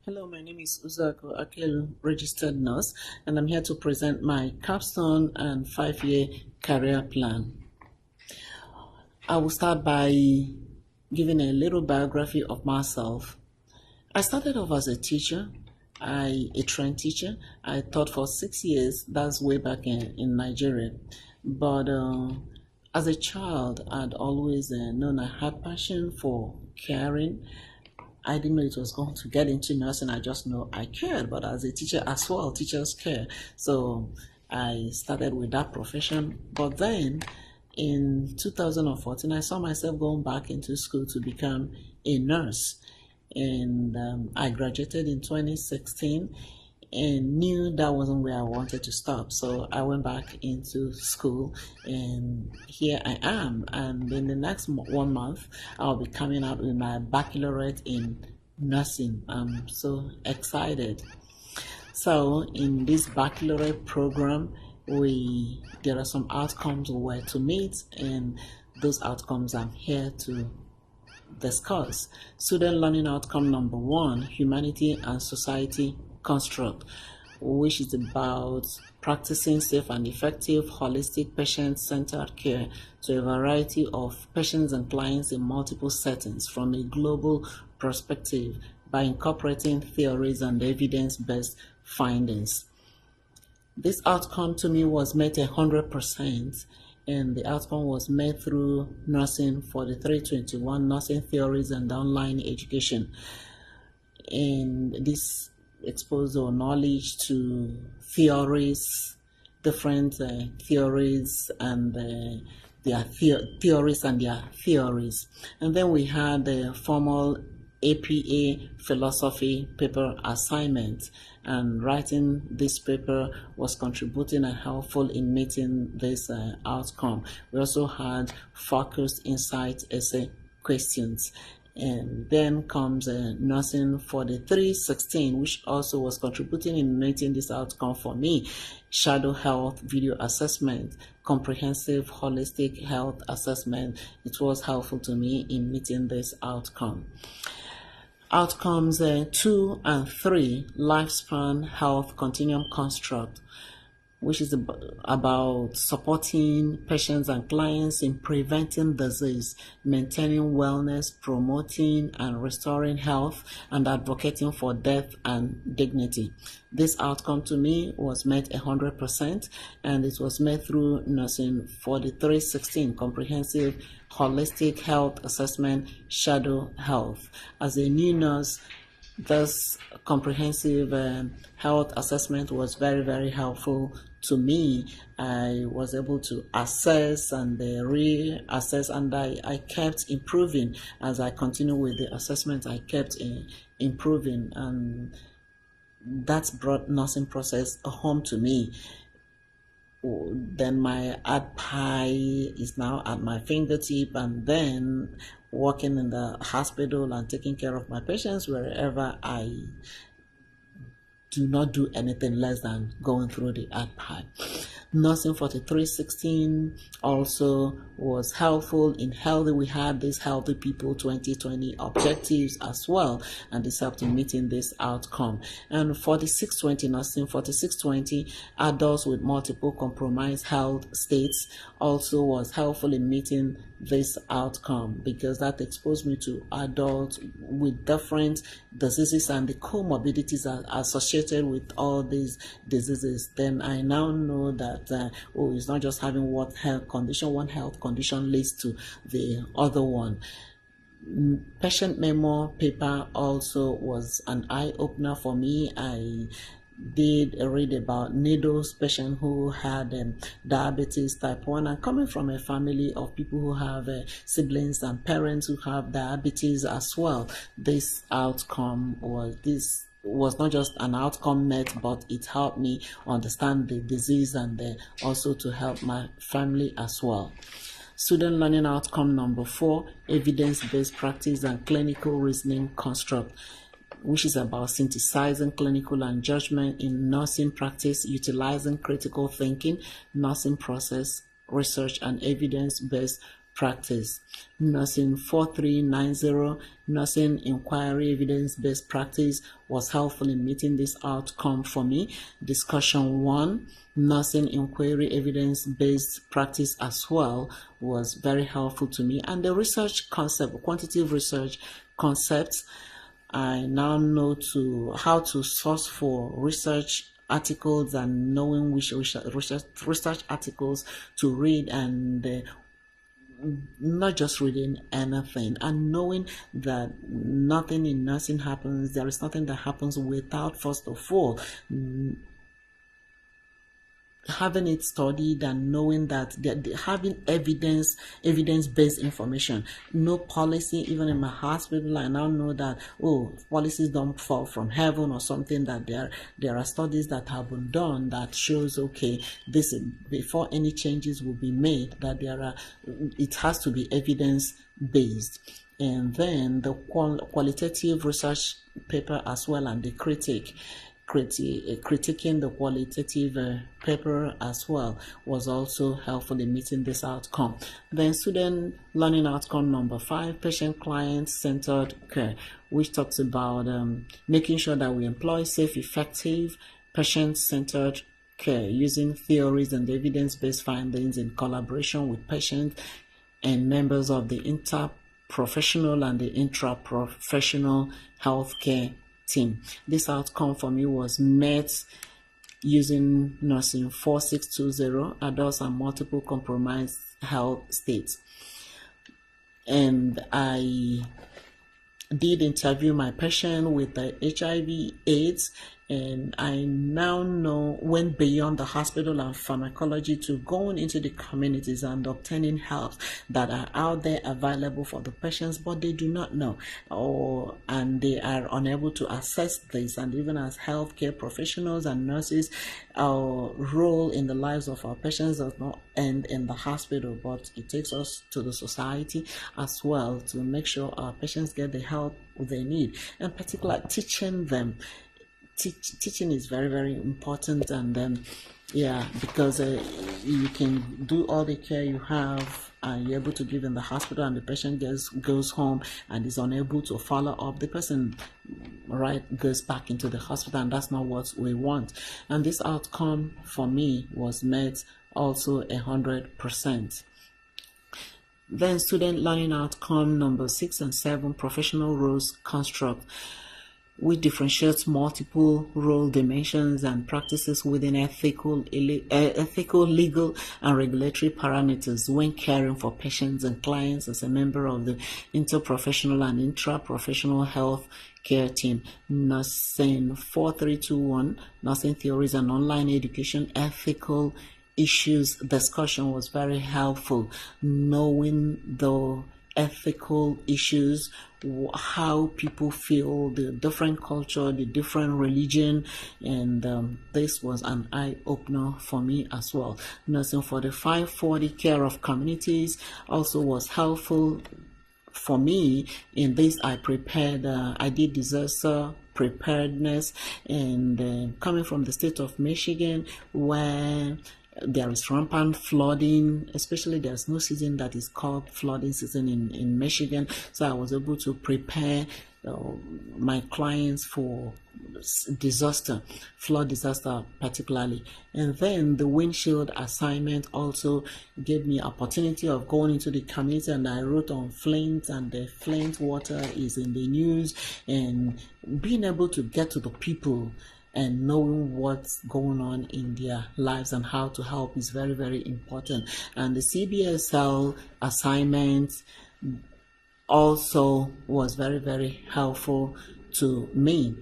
Hello, my name is Uzoaku, Akaelu, registered nurse, and I'm here to present my capstone and 5-year career plan. I will start by giving a little biography of myself. I started off as a teacher, a trained teacher. I taught for 6 years, that's way back in Nigeria. But as a child, I'd always known I had passion for caring. I didn't know it was going to get into nursing. I just know I cared, but as a teacher as well, teachers care. So I started with that profession. But then in 2014, I saw myself going back into school to become a nurse. And I graduated in 2016 and knew that wasn't where I wanted to stop. So I went back into school and here I am. And in the next 1 month, I'll be coming out with my baccalaureate in nursing. I'm so excited. So in this baccalaureate program, there are some outcomes we were to meet, and those outcomes I'm here to discuss. Student learning outcome number 1, humanity and society construct, which is about practicing safe and effective holistic patient-centered care to a variety of patients and clients in multiple settings from a global perspective by incorporating theories and evidence-based findings. This outcome to me was met 100%, and the outcome was made through nursing for the 321 nursing theories and online education. And this exposed our knowledge to theories, different theories and their theories and their theories. And then we had the formal APA philosophy paper assignment, and writing this paper was contributing and helpful in meeting this outcome. We also had focused insight essay questions. And then comes nursing for the 316, which also was contributing in meeting this outcome for me. Shadow health video assessment, comprehensive holistic health assessment. It was helpful to me in meeting this outcome. Outcomes 2 and 3, lifespan health continuum construct, which is about supporting patients and clients in preventing disease, maintaining wellness, promoting and restoring health, and advocating for death and dignity. This outcome to me was met 100%, and it was made through nursing for the 316 comprehensive holistic health assessment, shadow health. As a new nurse, this comprehensive health assessment was very, very helpful to me. I was able to assess and reassess, and I kept improving. As I continued with the assessment, I kept improving, and that's brought nursing process home to me. Then my AdPi is now at my fingertip, and then working in the hospital and taking care of my patients wherever I do not do anything less than going through the AdPi. Nursing 4316 also was helpful in healthy. We had these Healthy People 2020 objectives as well, and this helped in meeting this outcome. And 4620 nursing 4620 adults with multiple compromised health states also was helpful in meeting this outcome, because that exposed me to adults with different diseases and the comorbidities are associated with all these diseases. Then I now know that it's not just having one health condition leads to the other one. Patient memo paper also was an eye-opener for me. I did read about Nedo's patient who had diabetes type 1, and coming from a family of people who have siblings and parents who have diabetes as well, this outcome was not just an outcome met, but it helped me understand the disease and also to help my family as well. Student learning outcome number 4, evidence-based practice and clinical reasoning construct, which is about synthesizing clinical and judgment in nursing practice, utilizing critical thinking, nursing process, research, and evidence-based practice. Nursing 4390, nursing inquiry evidence-based practice was helpful in meeting this outcome for me. Discussion 1, nursing inquiry evidence-based practice as well was very helpful to me. And the research concept, quantitative research concepts, I now know how to source for research articles and knowing which research articles to read, and not just reading anything, and knowing that nothing in nursing happens, there is nothing that happens without, first of all, having it studied and knowing that having evidence-based information. No policy, even in my hospital, I now know that policies don't fall from heaven or something, that there are studies that have been done that shows, okay, this, before any changes will be made, that it has to be evidence-based. And then the qualitative research paper as well, and the critiquing the qualitative paper as well was also helpful in meeting this outcome. Then student learning outcome number 5, patient-client centered care, which talks about making sure that we employ safe, effective, patient-centered care using theories and evidence-based findings in collaboration with patients and members of the interprofessional and the intraprofessional healthcare team. This outcome for me was met using nursing 4620, adults and multiple compromised health states. And I did interview my patient with the HIV/AIDS, and I now went beyond the hospital and pharmacology to going into the communities and obtaining help that are out there available for the patients, but they do not know, and they are unable to access this. And even as healthcare professionals and nurses, our role in the lives of our patients does not end in the hospital, but it takes us to the society as well to make sure our patients get the help they need, and particularly teaching them. Teaching is very, very important, and because you can do all the care you have and you're able to give in the hospital, and the patient goes home and is unable to follow up. The person goes back into the hospital, and that's not what we want. And this outcome for me was met also 100%. Then student learning outcome number 6 and 7, professional roles construct, which differentiates multiple role dimensions and practices within ethical, legal, and regulatory parameters when caring for patients and clients as a member of the interprofessional and intraprofessional health care team. Nursing 4321, nursing theories and online education, ethical issues discussion was very helpful, knowing the ethical issues, how people feel, the different culture, the different religion, and this was an eye-opener for me as well. Nursing 4540, care of communities, also was helpful for me. In this, I did disaster preparedness, and coming from the state of Michigan, where there is rampant flooding, especially there's no season that is called flooding season in Michigan. So I was able to prepare my clients for flood disaster particularly. And then the windshield assignment also gave me opportunity of going into the community, and I wrote on Flint, and the Flint water is in the news, and being able to get to the people and knowing what's going on in their lives and how to help is very, very important. And the CBSL assignment also was very, very helpful to me.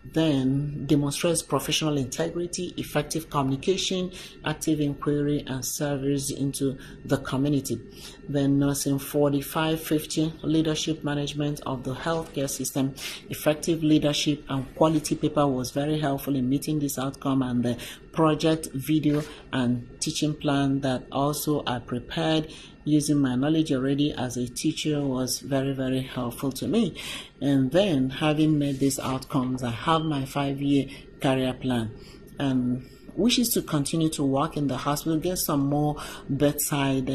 Then demonstrates professional integrity, effective communication, active inquiry, and service into the community. Then nursing 4550, leadership management of the healthcare system, effective leadership and quality paper was very helpful in meeting this outcome, and the project video and teaching plan that also I prepared using my knowledge already as a teacher was very, very helpful to me. And then having made these outcomes, I have my 5-year career plan. And wishes to continue to work in the hospital, get some more bedside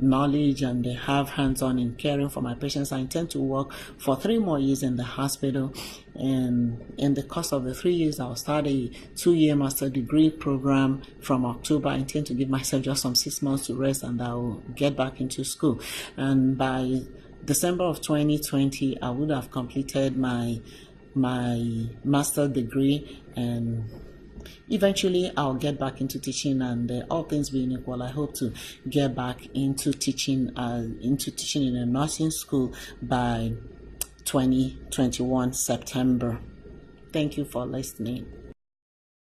knowledge, and have hands-on in caring for my patients. I intend to work for 3 more years in the hospital, and in the course of the 3 years, I'll start a 2-year master degree program from October. I intend to give myself just some 6 months to rest, and I'll get back into school. And by December of 2020, I would have completed my master degree, and eventually I'll get back into teaching, and all things being equal, I hope to get back into teaching in a nursing school by 2021 September. Thank you for listening.